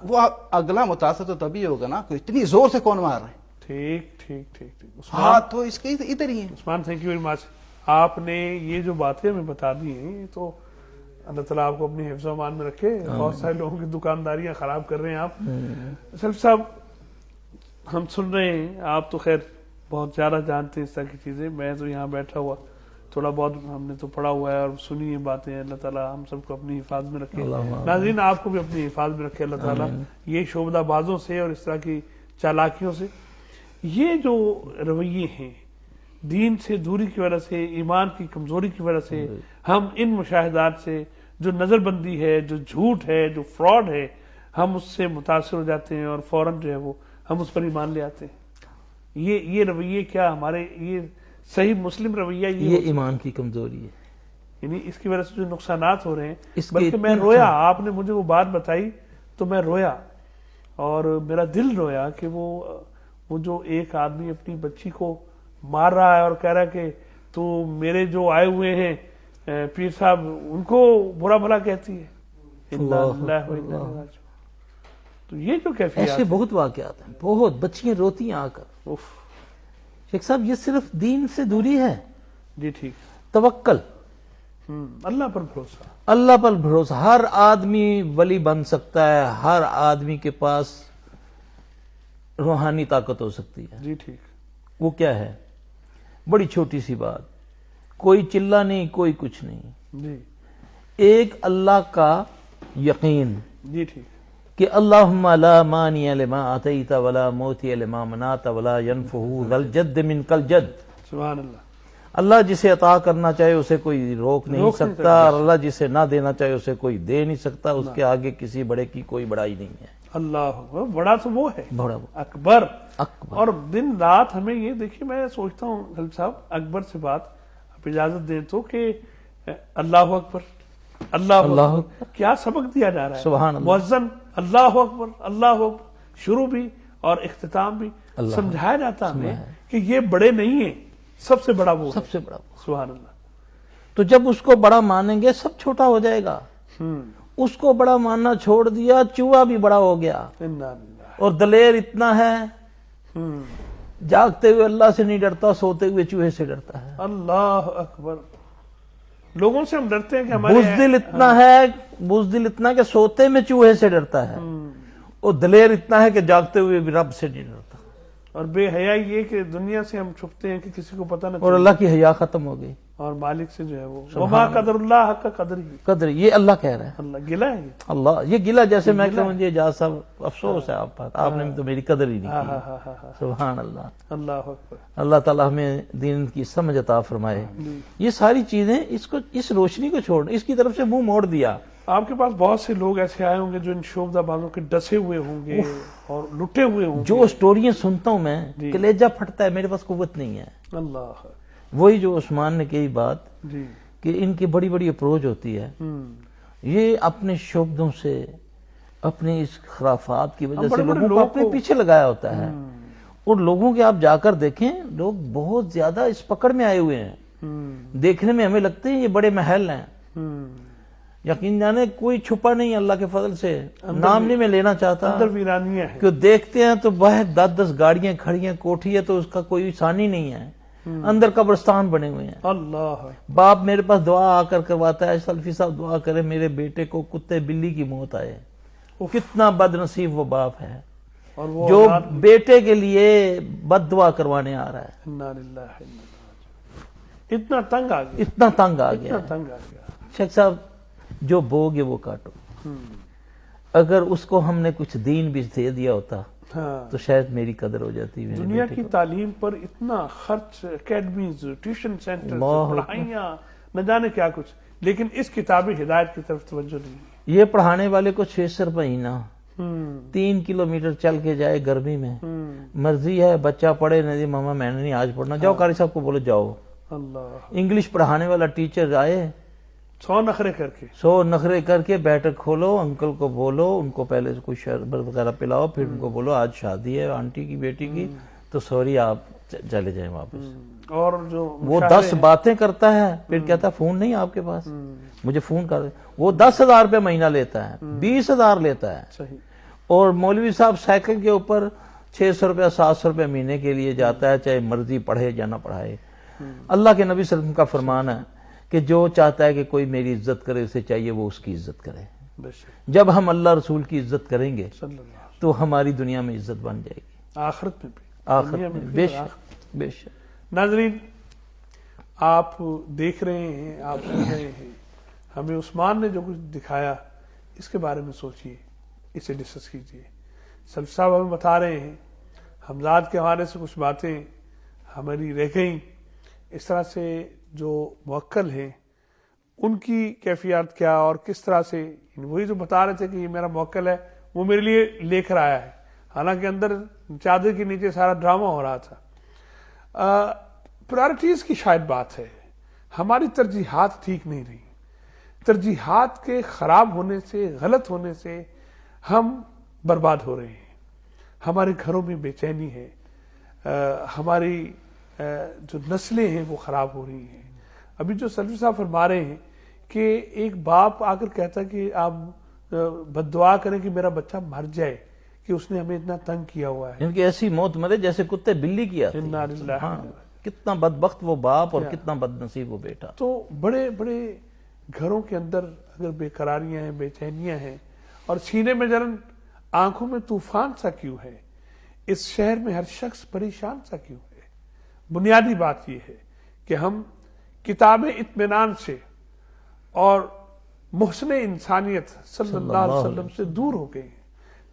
وہ اگلا متاثر تو تبھی ہوگا نا, کہ اتنی زور سے کون مار رہا ہے. ٹھیک ٹھیک ٹھیک ٹھیک. ہاتھ تو اس کے ادھر ہی ہیں. عثمان تھینک یو ویری مچ. آپ نے یہ جو باتیں ہمیں بتا دی ہیں, تو اللہ تعالیٰ آپ کو اپنی حفظ و امان میں رکھے. بہت سارے لوگوں کی دکانداریاں خراب کر رہے ہیں آپ. سیف صاحب ہم سن رہے ہیں, آپ تو خیر بہت زیادہ جانتے ہیں اس طرح کی چیزیں, میں تو یہاں بیٹھا ہوا تھوڑا بہت ہم نے تو پڑھا ہوا ہے اور سنی یہ باتیں. اللہ تعالیٰ ہم سب کو اپنی حفاظت میں رکھے. ناظرین آپ کو بھی اپنی حفاظت میں رکھے اللہ تعالیٰ, یہ شعبدہ بازوں سے اور اس طرح کی چالاکیوں سے. یہ جو رویے ہیں دین سے دوری کی وجہ سے, ایمان کی کمزوری کی وجہ سے, ہم ان مشاہدات سے جو نظر بندی ہے, جو جھوٹ ہے, جو فراڈ ہے, ہم اس سے متاثر ہو جاتے ہیں اور فوراً جو ہے وہ ہم اس پر ایمان لے آتے ہیں. یہ رویے کیا ہمارے, یہ صحیح مسلم رویہ یہ ایمان کی کمزوری ہے. یعنی اس کی وجہ سے جو نقصانات ہو رہے ہیں, بلکہ میں رویا, آپ نے مجھے وہ بات بتائی تو میں رویا اور میرا دل رویا کہ وہ جو ایک آدمی اپنی بچی کو مار رہا ہے اور کہہ رہا ہے کہ تو میرے جو آئے ہوئے ہیں پیر صاحب ان کو برا بھلا کہتی ہے. تو یہ جو کیفیت, ایسے بہت واقعات ہیں, بہت بچیاں روتی ہیں آ کر. شیخ صاحب یہ صرف دین سے دوری ہے. جی ٹھیک. توکل, اللہ پر بھروسہ, اللہ پر بھروسہ. ہر آدمی ولی بن سکتا ہے, ہر آدمی کے پاس روحانی طاقت ہو سکتی ہے. جی ٹھیک. وہ کیا ہے؟ بڑی چھوٹی سی بات, کوئی چلہ نہیں, کوئی کچھ نہیں, جی ایک اللہ کا یقین. جی ٹھیک. کہ اللہم لا مانع لما آتیت ولا موتی لما منعت ولا ينفع ذا الجد منک الجد. سبحان اللہ. اللہ جسے عطا کرنا چاہے اسے کوئی روک نہیں سکتا, اور اللہ جسے نہ دینا چاہے اسے کوئی دے نہیں سکتا. اس کے آگے کسی بڑے کی کوئی بڑائی نہیں ہے. اللہ بڑا تو وہ ہے, بڑا اکبر. اکبر. اور دن رات ہمیں یہ دیکھیے, میں سوچتا ہوں غالب صاحب اکبر سے بات آپ اجازت دیں تو, کہ اللہ اکبر, اللہ اکبر کیا سبق دیا جا رہا ہے. سبحان اللہ. مؤذن اللہ اکبر, اللہ اکبر, شروع بھی اور اختتام بھی سمجھایا جاتا ہمیں کہ یہ بڑے نہیں ہیں, سب سے بڑا وہ, سب سے بڑا وہ. سبحان اللہ. تو جب اس کو بڑا مانیں گے سب چھوٹا ہو جائے گا. اس کو بڑا ماننا چھوڑ دیا, چوہا بھی بڑا ہو گیا. اور دلیر اتنا ہے, جاگتے ہوئے اللہ سے نہیں ڈرتا, سوتے ہوئے چوہے سے ڈرتا ہے. اللہ اکبر. لوگوں سے ہم ڈرتے ہیں کہ ہمارے, بزدل اتنا ہے, بزدل اتنا کہ سوتے میں چوہے سے ڈرتا ہے, اور دلیر اتنا ہے کہ جاگتے ہوئے بھی رب سے نہیں ڈرتا. اور بے حیا یہ کہ دنیا سے ہم چھپتے ہیں کہ کسی کو پتہ نہ اور اللہ کی حیا ختم ہو گئی, اور مالک سے جو ہے وہ وما قدر اللہ حق قدر ہی. قدر یہ اللہ کہہ رہا ہے. اللہ گلا ہے یہ. اللہ یہ گلا, جیسے میں کہوں مجھے اجاز صاحب افسوس ہے آپ نے تو میری قدر ہی نہیں کی. سبحان اللہ. اللہ اکبر. اللہ تعالیٰ ہمیں دین کی سمجھ عطا فرمائے. یہ ساری چیزیں اس روشنی کو چھوڑ, اس کی طرف سے منہ موڑ دیا. آپ کے پاس بہت سے لوگ ایسے آئے ہوں گے جو ان شعبدہ بازوں کے ڈسے ہوئے ہوں گے اور لٹے ہوئے ہوں گے. جو سٹوریاں سنتا ہوں میں کلیجہ پھٹتا ہے, میرے پاس قوت نہیں ہے. اللہ. وہی جو عثمان نے کہی بات, جی کہ ان کی بڑی بڑی اپروچ ہوتی ہے, یہ اپنے شعبدوں سے, اپنی اس خرافات کی وجہ سے لوگوں کو اپنے پیچھے لگایا ہوتا ہے. اور لوگوں کے آپ جا کر دیکھیں, لوگ بہت زیادہ اس پکڑ میں آئے ہوئے ہیں. دیکھنے میں ہمیں لگتے ہیں یہ بڑے محل ہیں, یقین جانے کوئی چھپا نہیں اللہ کے فضل سے. نام نہیں میں لینا چاہتا, اندر ویرانیاں ہیں. کہ دیکھتے ہیں تو باہر 10-10 گاڑیاں کھڑی ہیں, کوٹھی ہے تو اس کا کوئی ثانی نہیں ہے, اندر قبرستان بنے ہوئے ہیں. اللہ. باپ میرے پاس دعا آ کر کرواتا ہے, سلفی صاحب دعا کرے میرے بیٹے کو کتے بلی کی موت آئے. کتنا بد نصیب وہ باپ ہے جو بیٹے کے لیے بد دعا کروانے آ رہا ہے. اتنا تنگ آ گیا, اتنا تنگ آ گیا. شیخ صاحب جو بوگے وہ کاٹو. اگر اس کو ہم نے کچھ دین بھی دے دیا ہوتا تو شاید میری قدر ہو جاتی. دنیا کی تعلیم پر اتنا خرچ, اکیڈمیز, ٹیوشن سینٹر, پڑھائیاں, نہ جانے کیا کچھ, لیکن اس کتاب ہدایت کی طرف توجہ نہیں ہے۔ یہ پڑھانے والے کو 600 روپے مہینہ، 3 کلومیٹر چل کے جائے گرمی میں، مرضی ہے بچہ پڑھے نہیں، ماما میں نے نہیں آج پڑھنا، جاؤ قاری صاحب کو بولو جاؤ۔ اللہ، انگلش پڑھانے والا ٹیچر آئے 100 نخرے کر کے، 100 نخرے کر کے، بیٹھک کھولو، انکل کو بولو، ان کو پہلے کوئی شربت وغیرہ پلاؤ، پھر ان کو بولو آج شادی ہے آنٹی کی بیٹی کی، تو سوری آپ چلے جائیں واپس۔ اور جو وہ 10 باتیں کرتا ہے، پھر کہتا ہے فون نہیں آپ کے پاس، مجھے فون کر دیں۔ وہ 10,000 روپے مہینہ لیتا ہے، 20,000 لیتا ہے، صحیح، اور مولوی صاحب سائیکل کے اوپر 600 روپے 700 روپے مہینے کے لیے جاتا ہے، چاہے مرضی پڑھے یا نہ پڑھائے۔ اللہ کے نبی صلی اللہ علیہ وسلم کا فرمان ہے کہ جو چاہتا ہے کہ کوئی میری عزت کرے، اسے چاہیے وہ اس کی عزت کرے۔ بے شک، جب ہم اللہ رسول کی عزت کریں گے صلی اللہ علیہ وسلم، تو ہماری دنیا میں عزت بن جائے گی، آخرت میں بھی، آخرت دنیا میں بھی، بے اور آخرت۔ شک بے شک۔ ناظرین، آپ دیکھ رہے ہیں، آپ سن رہے ہیں، ہمیں عثمان نے جو کچھ دکھایا اس کے بارے میں سوچئے، اسے ڈسکس کیجئے۔ سلف صاحب ہمیں بتا رہے ہیں، حمزاد کے حوالے سے کچھ باتیں ہماری رہ گئیں، اس طرح سے جو موکل ہیں ان کی کیفیات کیا اور کس طرح سے، وہی جو بتا رہے تھے کہ یہ میرا موکل ہے، وہ میرے لیے لے کر آیا ہے، حالانکہ اندر چادر کے نیچے سارا ڈرامہ ہو رہا تھا۔ پرائرٹیز کی شاید بات ہے، ہماری ترجیحات ٹھیک نہیں رہی، ترجیحات کے خراب ہونے سے، غلط ہونے سے ہم برباد ہو رہے ہیں، ہمارے گھروں میں بے چینی ہے، ہماری جو نسلیں ہیں وہ خراب ہو رہی ہیں۔ ابھی جو سلفی صاحب فرما رہے ہیں کہ ایک باپ آ کر کہتا ہے کہ آپ بد دعا کریں کہ میرا بچہ مر جائے کہ اس نے ہمیں اتنا تنگ کیا ہوا ہے۔ ان کی ایسی موت مرے جیسے کتے بلی کی آتی انا ہے۔ للہ۔ ہاں، کتنا بدبخت وہ باپ اور کتنا بد نصیب وہ بیٹا۔ تو بڑے بڑے گھروں کے اندر اگر بے قراریاں ہیں، بے چینیاں ہیں، اور سینے میں جلن، آنکھوں میں طوفان سا کیوں ہے؟ اس شہر میں ہر شخص پریشان سا کیوں ہے؟ بنیادی بات یہ ہے کہ ہم کتاب اطمینان سے اور محسن انسانیت صلی اللہ علیہ وسلم سے دور ہو گئے ہیں۔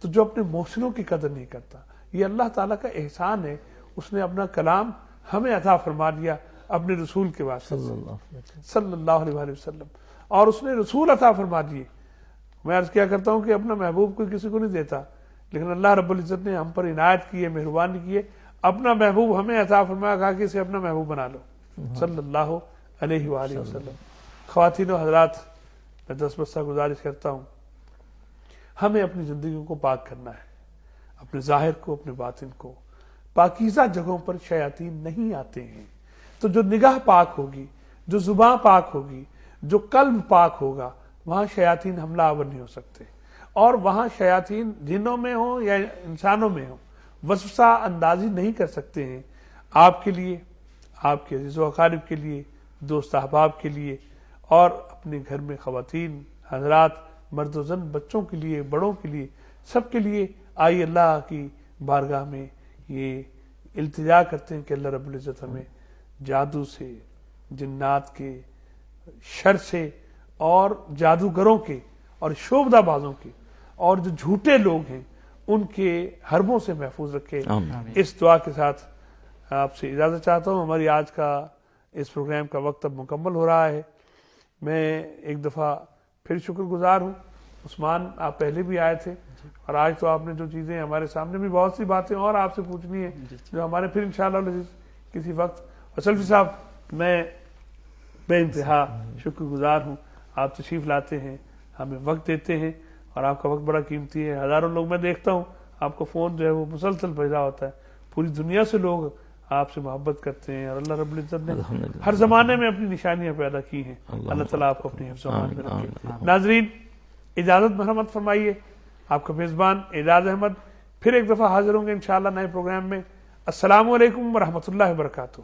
تو جو اپنے محسنوں کی قدر نہیں کرتا، یہ اللہ تعالیٰ کا احسان ہے، اس نے اپنا کلام ہمیں عطا فرما دیا اپنے رسول کے واسطے صلی اللہ علیہ وسلم، اور اس نے رسول عطا فرما دیے۔ میں عرض کیا کرتا ہوں کہ اپنا محبوب کوئی کسی کو نہیں دیتا، لیکن اللہ رب العزت نے ہم پر عنایت کی ہے، مہربانی کی ہے، اپنا محبوب ہمیں عطا فرمایا، کہا کہ اسے اپنا محبوب بنا لو صلی اللہ علیہ وآلہ وسلم۔ خواتین و حضرات، میں دس بستہ گزارش کرتا ہوں، ہمیں اپنی زندگیوں کو پاک کرنا ہے، اپنے ظاہر کو، اپنے باطن کو۔ پاکیزہ جگہوں پر شیاطین نہیں آتے ہیں، تو جو نگاہ پاک ہوگی، جو زبان پاک ہوگی، جو قلب پاک ہوگا، وہاں شیاطین حملہ آور نہیں ہو سکتے، اور وہاں شیاطین جنوں میں ہوں یا انسانوں میں ہوں وسوسہ اندازی نہیں کر سکتے ہیں آپ کے لیے، آپ کے عزیز و اقارب کے لیے، دوست احباب کے لیے، اور اپنے گھر میں خواتین حضرات، مرد و زن، بچوں کے لیے، بڑوں کے لیے، سب کے لیے آئی اللہ کی بارگاہ میں یہ التجا کرتے ہیں کہ اللہ رب العزت ہمیں جادو سے، جنات کے شر سے، اور جادوگروں کے، اور شعبدہ بازوں کے، اور جو جھوٹے لوگ ہیں ان کے حربوں سے محفوظ رکھے۔ اس دعا کے ساتھ آپ سے اجازت چاہتا ہوں، ہماری آج کا اس پروگرام کا وقت اب مکمل ہو رہا ہے۔ میں ایک دفعہ پھر شکر گزار ہوں، عثمان آپ پہلے بھی آئے تھے، اور آج تو آپ نے جو چیزیں ہمارے سامنے بھی بہت سی باتیں اور آپ سے پوچھنی ہے جو ہمارے پھر انشاءاللہ کسی وقت۔ اور سلفی صاحب، میں بے انتہا شکر گزار ہوں، آپ تشریف لاتے ہیں، ہمیں وقت دیتے ہیں، اور آپ کا وقت بڑا قیمتی ہے۔ ہزاروں لوگ میں دیکھتا ہوں آپ کو فون جو ہے وہ مسلسل بھیجا ہوتا ہے، پوری دنیا سے لوگ آپ سے محبت کرتے ہیں، اور اللہ رب العزت نے ہر زمانے میں اپنی نشانیاں پیدا کی ہیں۔ اللہ تعالیٰ آپ کو اپنی حفظ و امان میں رکھے۔ ناظرین، اجازت مرحمت فرمائیے، آپ کا میزبان اعجاز احمد پھر ایک دفعہ حاضر ہوں گے انشاءاللہ نئے پروگرام میں۔ السلام علیکم ورحمۃ اللہ وبرکاتہ۔